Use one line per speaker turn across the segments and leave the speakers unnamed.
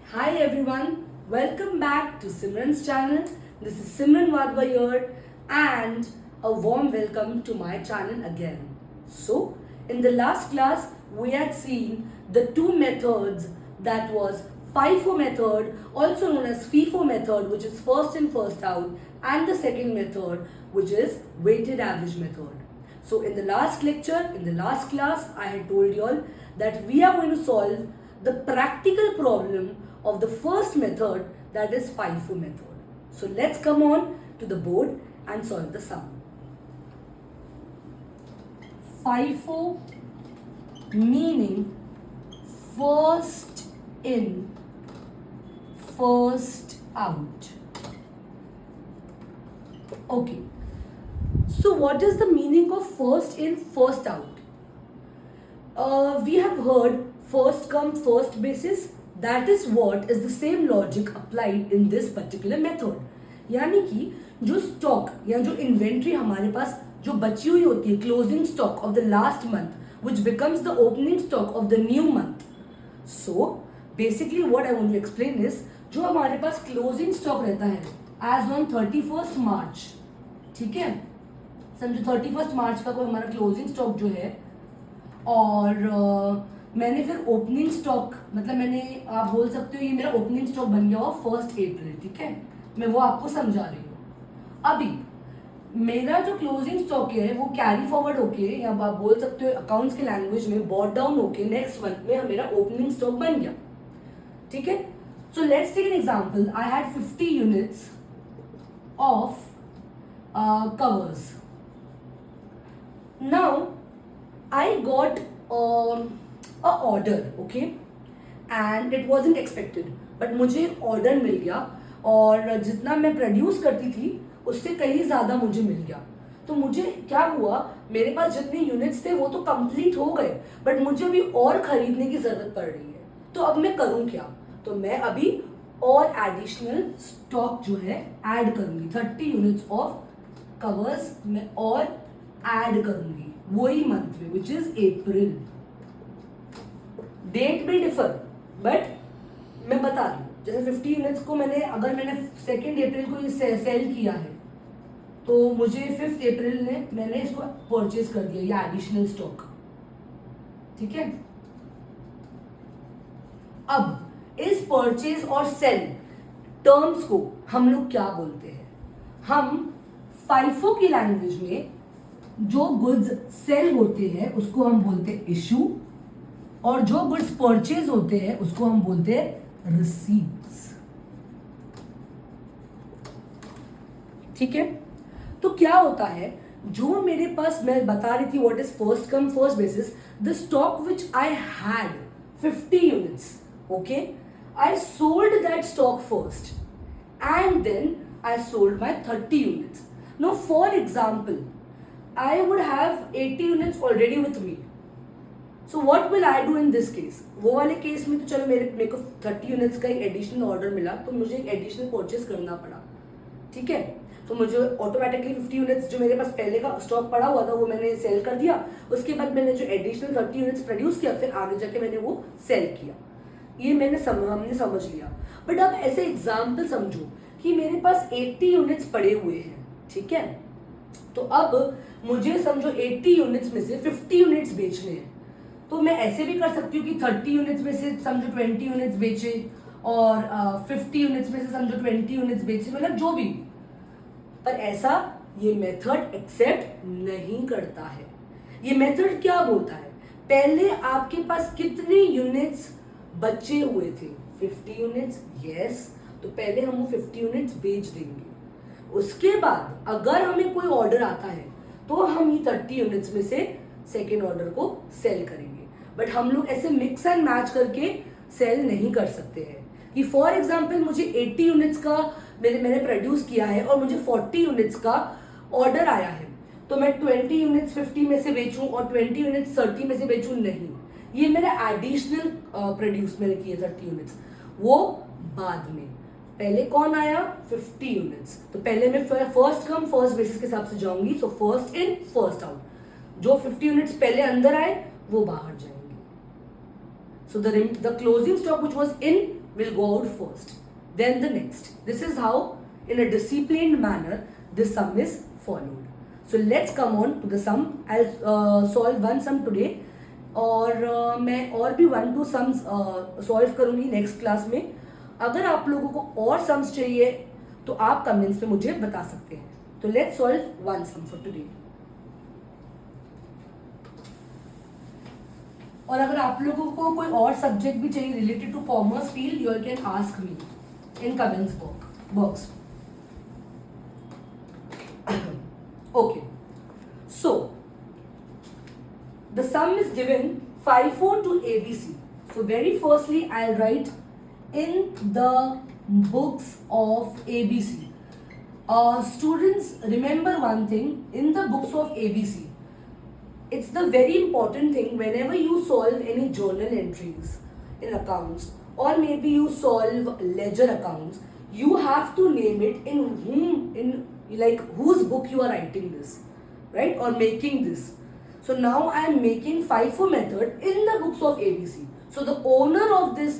Hi everyone, welcome back to Simran's channel. This is Simran Wadhwa here and a warm welcome to my channel again. So, in the last class we had seen the two methods, that was FIFO method, also known as FIFO method, which is first in first out, and the second method, which is weighted average method. So in the last lecture, in the last class, I had told you all that we are going to solve the practical problem of the first method, that is FIFO method. So let's come on to the board and solve the sum. FIFO meaning first in, first out. Okay. So what is the meaning of first in, first out? We have heard first come, first basis. That is what is the same logic applied in this particular method. यानी कि जो stock या जो inventory हमारे पास जो बची हुई होती है, closing stock of the last month which becomes the opening stock of the new month. So basically what I want to explain is जो हमारे पास क्लोजिंग स्टॉक रहता है as on 31st मार्च, ठीक है, समझो 31st मार्च का कोई हमारा क्लोजिंग स्टॉक जो है, और मैंने फिर ओपनिंग स्टॉक, मतलब मैंने, आप बोल सकते हो ये मेरा ओपनिंग स्टॉक बन गया हो 1 अप्रैल, ठीक है, मैं वो आपको समझा रही हूँ. अभी मेरा जो क्लोजिंग स्टॉक है वो कैरी फॉरवर्ड होके, या आप बोल सकते हो अकाउंट्स के लैंग्वेज में बॉट डाउन होके नेक्स्ट मंथ में मेरा ओपनिंग स्टॉक बन गया, ठीक है. So let's take an example. I had 50 units of covers. Now I got a order, okay, and it wasn't expected, but मुझे ऑर्डर मिल गया और जितना मैं प्रोड्यूस करती थी उससे कहीं ज़्यादा मुझे मिल गया. तो मुझे क्या हुआ, मेरे पास जितने यूनिट्स थे वो तो कंप्लीट हो गए, बट मुझे अभी और खरीदने की ज़रूरत पड़ रही है. तो अब मैं करूँ क्या? तो मैं अभी और एडिशनल स्टॉक जो है ऐड करूँगी. 30 यूनिट्स ऑफ कवर्स मैं और ऐड करूँगी वही मंथ में, विच इज अप्रैल. डेट में डिफर, बट मैं बता रही हूँ. जैसे 50 यूनिट्स को मैंने, अगर मैंने 2 अप्रैल को ये सेल किया है तो मुझे 5 अप्रैल ने मैंने इसको परचेज कर दिया, ये एडिशनल स्टॉक, ठीक है. अब इस परचेज और सेल टर्म्स को हम लोग क्या बोलते हैं? हम फाइफो की लैंग्वेज में जो गुड्स सेल होते हैं उसको हम बोलते हैं इशू, और जो गुड्स परचेज होते हैं उसको हम बोलते हैं रिसीट्स, ठीक है. तो क्या होता है, जो मेरे पास, मैं बता रही थी what is first come first basis, the stock which I had 50 units, okay, I sold that stock first and then I sold my 30 units. Now for example, I would have 80 units already with me. So what will I do in this case? वो वाले case में तो चलो मेरे को 30 units का एक additional order मिला, तो मुझे एक एडिशनल परचेस करना पड़ा, ठीक है. तो मुझे ऑटोमेटिकली 50 यूनिट्स जो मेरे पास पहले का स्टॉक पड़ा हुआ था वो मैंने सेल कर दिया. उसके बाद मैंने जो एडिशनल 30 यूनिट्स प्रोड्यूस किया, फिर आगे जाके मैंने वो सेल किया. ये हमने समझ लिया. बट अब ऐसे एग्जाम्पल समझो कि मेरे पास 80 यूनिट्स पड़े हुए हैं, ठीक है. तो अब मुझे समझो 80 यूनिट्स में से 50 यूनिट्स बेचने हैं. तो मैं ऐसे भी कर सकती हूँ कि 30 यूनिट्स में से समझो 20 यूनिट्स बेचे, और 50 यूनिट्स में से समझो 20 यूनिट्स बेचे, मतलब जो भी. पर ऐसा ये मेथड एक्सेप्ट नहीं करता है. ये मेथड क्या बोलता है, पहले आपके पास कितने यूनिट्स बचे हुए थे? 50 यूनिट्स, यस. तो पहले हम वो 50 यूनिट्स बेच देंगे. उसके बाद अगर हमें कोई ऑर्डर आता है तो हम ये 30 यूनिट्स में से सेकेंड ऑर्डर को सेल करेंगे. बट हम लोग ऐसे मिक्स एंड मैच करके सेल नहीं कर सकते हैं कि फॉर एग्जाम्पल मुझे 80 यूनिट्स का मैंने प्रोड्यूस किया है और मुझे 40 यूनिट्स का ऑर्डर आया है, तो मैं 20 यूनिट्स 50 में से बेचूं और 20 यूनिट्स 30 में से बेचूं. नहीं, ये मेरा एडिशनल प्रोड्यूस मैंने किए 30 यूनिट्स, वो बाद में. पहले कौन आया? 50 यूनिट्स. तो पहले मैं फर्स्ट कम फर्स्ट बेसिस के हिसाब से जाऊंगी. So first in first out. जो 50 यूनिट्स पहले अंदर आए वो बाहर जाएंगे. So the closing stock which was in will go out first, then the next. This is how in a disciplined manner this sum is followed. So let's come on to the sum. I'll solve one sum today और मैं और भी 1-2 sums solve करूँगी next class में. अगर आप लोगों को और सम्स चाहिए तो आप कमेंट्स में मुझे बता सकते हैं. तो let's solve one sum for today. और अगर आप लोगों को कोई और सब्जेक्ट भी चाहिए related to commerce field, you can ask me in comments box. Okay, so the sum is given 5-4 to ABC. So very firstly I'll write in the books of ABC. Students, remember one thing, in the books of ABC, it's the very important thing whenever you solve any journal entries in accounts or maybe you solve ledger accounts, you have to name it in like whose book you are writing this, right, or making this. So now I am making FIFO method in the books of ABC. So the owner of this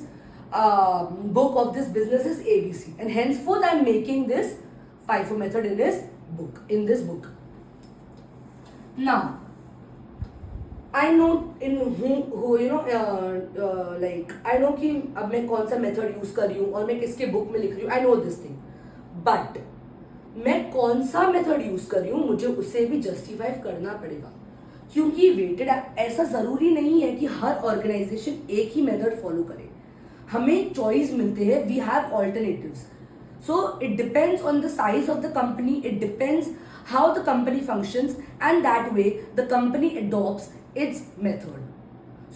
book of this business is ABC, and henceforth I am making this FIFO method in this book. Now I know in who you know like I know कि अब मैं कौन सा method use कर रही हूँ और मैं किसके बुक में लिख रही हूँ. I know this thing, but मैं कौन सा मेथड यूज कर रही हूँ मुझे उसे भी जस्टिफाई करना पड़ेगा, क्योंकि वेटेड ऐसा जरूरी नहीं है कि हर ऑर्गेनाइजेशन एक ही मेथड फॉलो करे. हमें चॉइस मिलते हैं, we have alternatives. So it depends on the size of the company, it depends how the company functions, and that way the company adopts its method.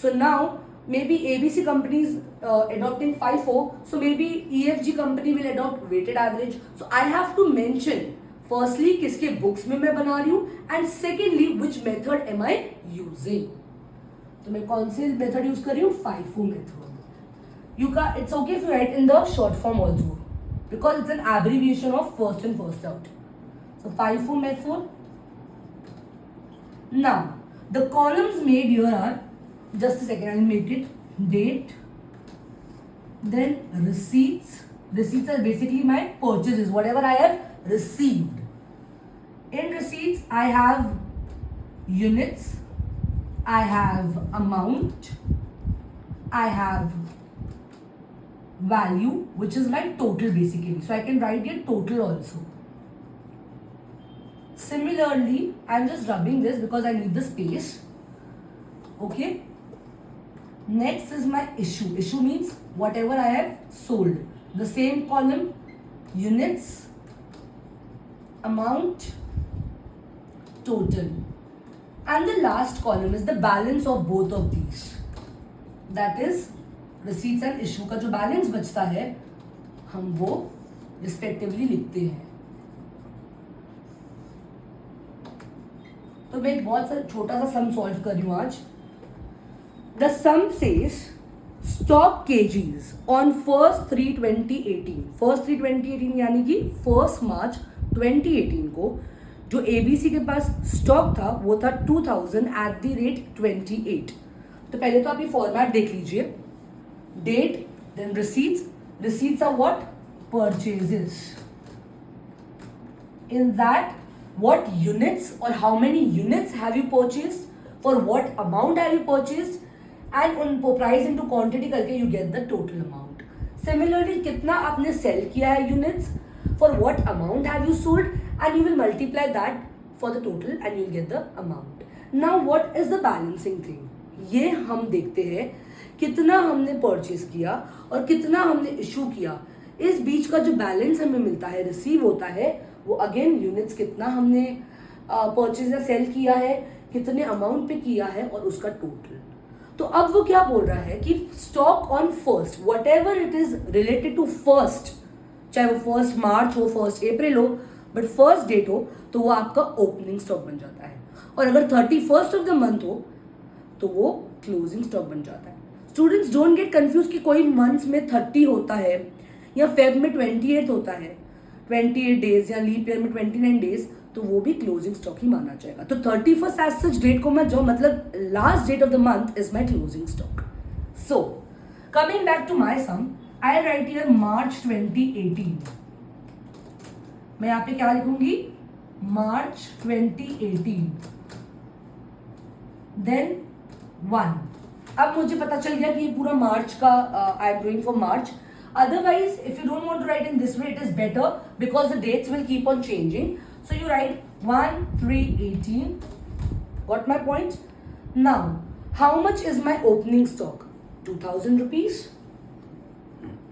So now maybe ABC company is adopting FIFO, so maybe EFG company will adopt weighted average. So I have to mention firstly किसके books में मैं बना रही हूँ, and secondly which method am I using. तो मैं कौन से method use कर रही हूँ? FIFO method. It's okay if you write in the short form also, because it's an abbreviation of first in first out. So FIFO method. Now the columns made here are, just a second, I'll make it, date, then receipts. Receipts are basically my purchases, whatever I have received. In receipts I have units, I have amount, I have value, which is my total basically. So I can write here total also. Similarly, I'm just rubbing this because I need the space. Okay. Next is my issue. Issue means whatever I have sold. The same column, units, amount, total. And the last column is the balance of both of these. That is receipts and issue का जो balance बचता है हम वो respectively लिखते हैं. तो मैं एक बहुत सा छोटा सा सम सॉल्व कर रही हूँ आज. The sum says stock kgs on 1/3/2018. 1/3/2018 यानी कि 1 मार्च 2018 को जो एबीसी के पास स्टॉक था वो था 2000@28. तो पहले तो आप ये फॉर्मेट देख लीजिए. Date, then receipts. Receipts are what? Purchases. In that what units or how many units have you purchased, for what amount have you purchased, and उन price into quantity करके you get the total amount. Similarly, कितना आपने sell किया है units, for what amount have you sold, and you will multiply that for the total and you will get the amount. Now what is the balancing thing? ये हम देखते हैं कितना हमने purchase किया और कितना हमने issue किया. इस बीच का जो बैलेंस हमें मिलता है, रिसीव होता है, वो अगेन यूनिट्स कितना हमने परचेज या सेल किया है, कितने अमाउंट पे किया है और उसका टोटल. तो अब वो क्या बोल रहा है कि stock on first, whatever it is related to first, चाहे वो 1 मार्च हो, 1 अप्रैल हो, बट फर्स्ट डेट हो तो वो आपका ओपनिंग स्टॉक बन जाता है. और अगर 31st ऑफ द मंथ हो तो वो क्लोजिंग स्टॉक बन जाता है. स्टूडेंट्स डोंट गेट कंफ्यूज कि कोई मंथ्स में 30 होता है या फेब में 28 होता है, 28 डेज या लीप ईयर में 29 डेज, तो वो भी क्लोजिंग स्टॉक ही माना जाएगा. तो 31st एज सच डेट को मैं जो मतलब last date of the month is my closing stock. So coming back to my sum, I write here March 2018. मैं यहाँ पे क्या लिखूंगी, मार्च 2018. देन 1. अब मुझे पता चल गया कि ये पूरा मार्च का I am doing for March. Otherwise, if you don't want to write in this way, it is better because the dates will keep on changing. So you write 1/3/18. Got my point? Now, how much is my opening stock? 2000 rupees.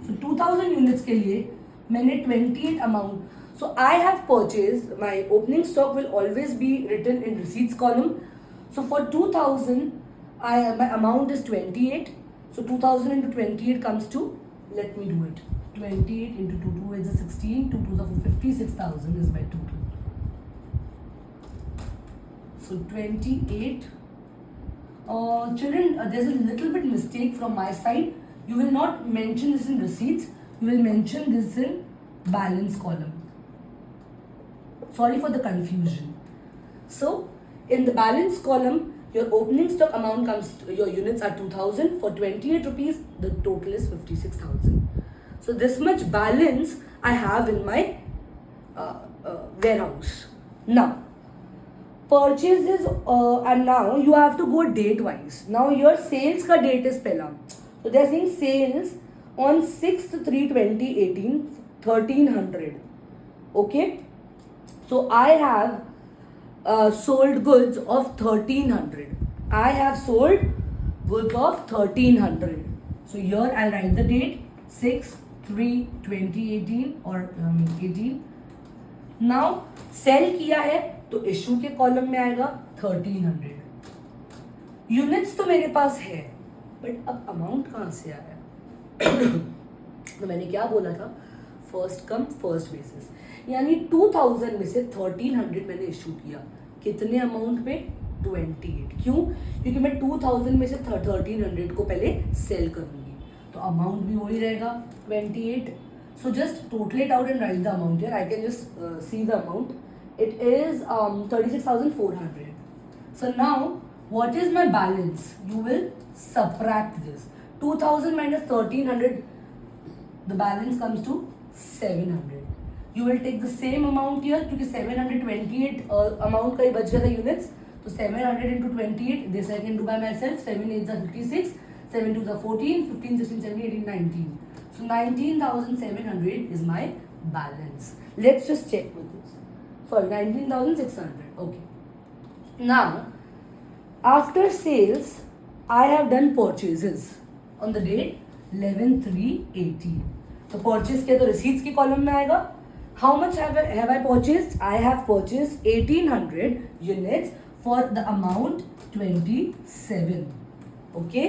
So 2000 units के लिए मैंने 28 amount. So I have purchased, my opening stock will always be written in receipts column. So for 2000, my amount is 28. So 2000 into 28 comes to, let me do it. 28 into 2 is a 16. 2 2 is 56,000 is my total. So 28. Children, there's a little bit mistake from my side. You will not mention this in receipts. You will mention this in balance column. Sorry for the confusion. So in the balance column, your opening stock amount comes to, your units are 2000. For 28 rupees, the total is 56,000. So this much balance I have in my warehouse. Now, purchases and now you have to go date wise. Now your sales ka date is pehla. So they are saying sales on 6th 3/2018, 1300. Okay. So I have sold goods of 1300. I have sold goods of 1300. So here I'll write the date 6/3/2018 or 18. Now sell किया है तो issue के column में आएगा 1300. Units तो मेरे पास है, but अब अमाउंट कहाँ से आया? तो मैंने क्या बोला था, फर्स्ट कम फर्स्ट बेसिस, यानी 2000 में से 1300 मैंने इशू किया. कितने अमाउंट पे? 28. क्यों? क्योंकि मैं 2000 में से 1300 को पहले सेल करूंगी, तो अमाउंट भी वही रहेगा 28. So just total it out and write the amount here. I can just see the amount. It is 36,400. So now what is my balance? You will subtract this. 2000 minus 1300, the balance comes to 700. You will take the same amount here क्योंकि 728 amount का ही बच गया था units. तो 700 into 28, this I can do by myself. 7 8s are 56, 7 2s are 14, 15 16 17 18 19. So 19,700 is my balance. Let's just check with this. Sorry, 19,600. Okay. Now, after sales, I have done purchases on the date 11/3/18. तो purchase किया तो receipts की column में आएगा. How much have I purchased? I have purchased 1800 units for the amount 27. Okay.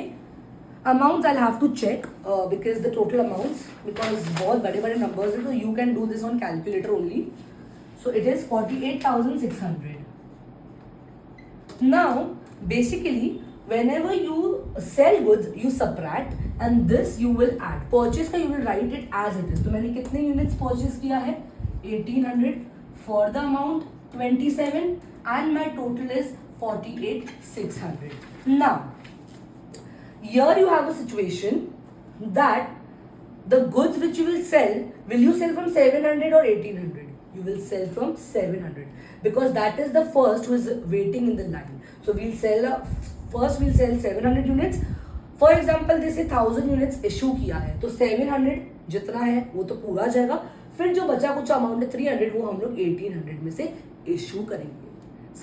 Amounts I'll have to check because the total amounts, because बहुत बड़े बड़े numbers हैं, so you can do this on calculator only. So it is 48,600. Now basically whenever you sell goods you subtract and this you will add. Purchase का you will write it as it is. तो मैंने कितने units purchase किया है? 1800 for the amount 27 and my total is 48,600. Now here you have a situation that the goods which you will you sell from 700 or 1800? You will sell from 700 because that is the first who is waiting in the line. So we'll sell first we'll sell 700 units. For example, जैसे 1000 units issue किया है तो 700 जितना है वो तो पूरा जाएगा, फिर जो बचा कुछ अमाउंट है 300 वो हम लोग 1800 में से इशू करेंगे.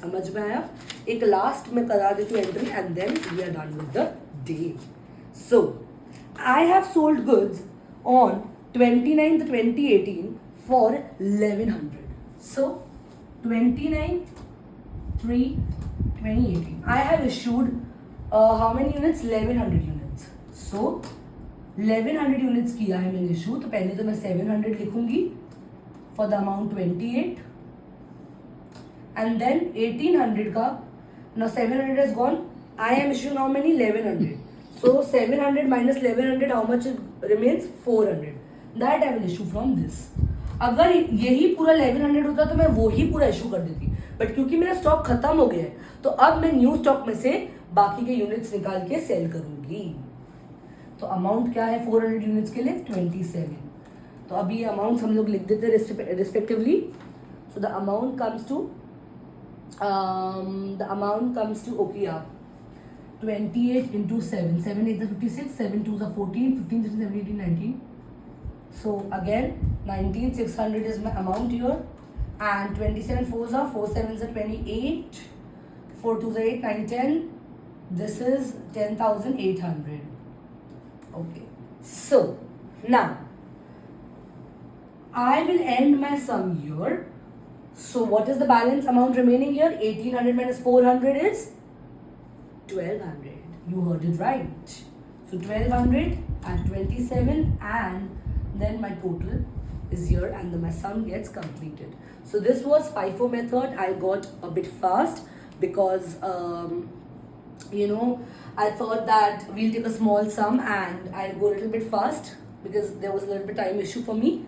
समझ में आया? एक लास्ट में करा देती हूँ entry and then we are done with the day. So I have sold goods on 29th 2018 for 1100. So 29/3/2018 I have issued how many units? 1100 units. So 1100 units किया है मैंने इशू, तो पहले तो मैं 700 लिखूंगी for the amount 28 and then 1800 का. Now 700 has gone. I am issuing how many? 1100. So 700 minus 1100, how much remains? 400. That I will issue from this. अगर यही पूरा 1100 होता तो मैं वो ही पूरा इशू कर देती, बट क्योंकि मेरा स्टॉक खत्म हो गया है तो अब मैं न्यू स्टॉक में से बाकी के यूनिट्स निकाल के सेल करूंगी. तो अमाउंट क्या है 400 यूनिट्स के लिए 27. तो अभी ये अमाउंट्स हम लोग लिख देते हैं respectively. So the amount comes to okay यार 28 into 7. 7 8 is 56, 7 2 is 14, 15 16 17 18 19. So again 19,600 is my amount here, and 27 4s are 4 7s are 28, 4 2s are 8 9 10. This is 10,800. Okay. So now I will end my sum here. So what is the balance amount remaining here? 1800 minus 400 is 1200. You heard it right. So 1200 and 27, and then my total is here, and then my sum gets completed. So this was FIFO method. I got a bit fast because I thought that we'll take a small sum and I'll go a little bit fast because there was a little bit time issue for me.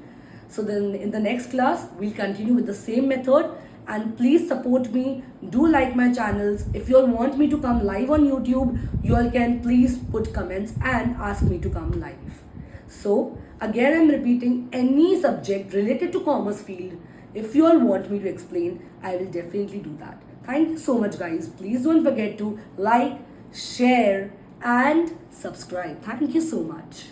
So then in the next class we'll continue with the same method. And please support me. Do like my channels. If you all want me to come live on YouTube, you all can please put comments and ask me to come live. So again, I'm repeating, any subject related to commerce field, if you all want me to explain, I will definitely do that. Thank you so much, guys. Please don't forget to like, share and subscribe. Thank you so much.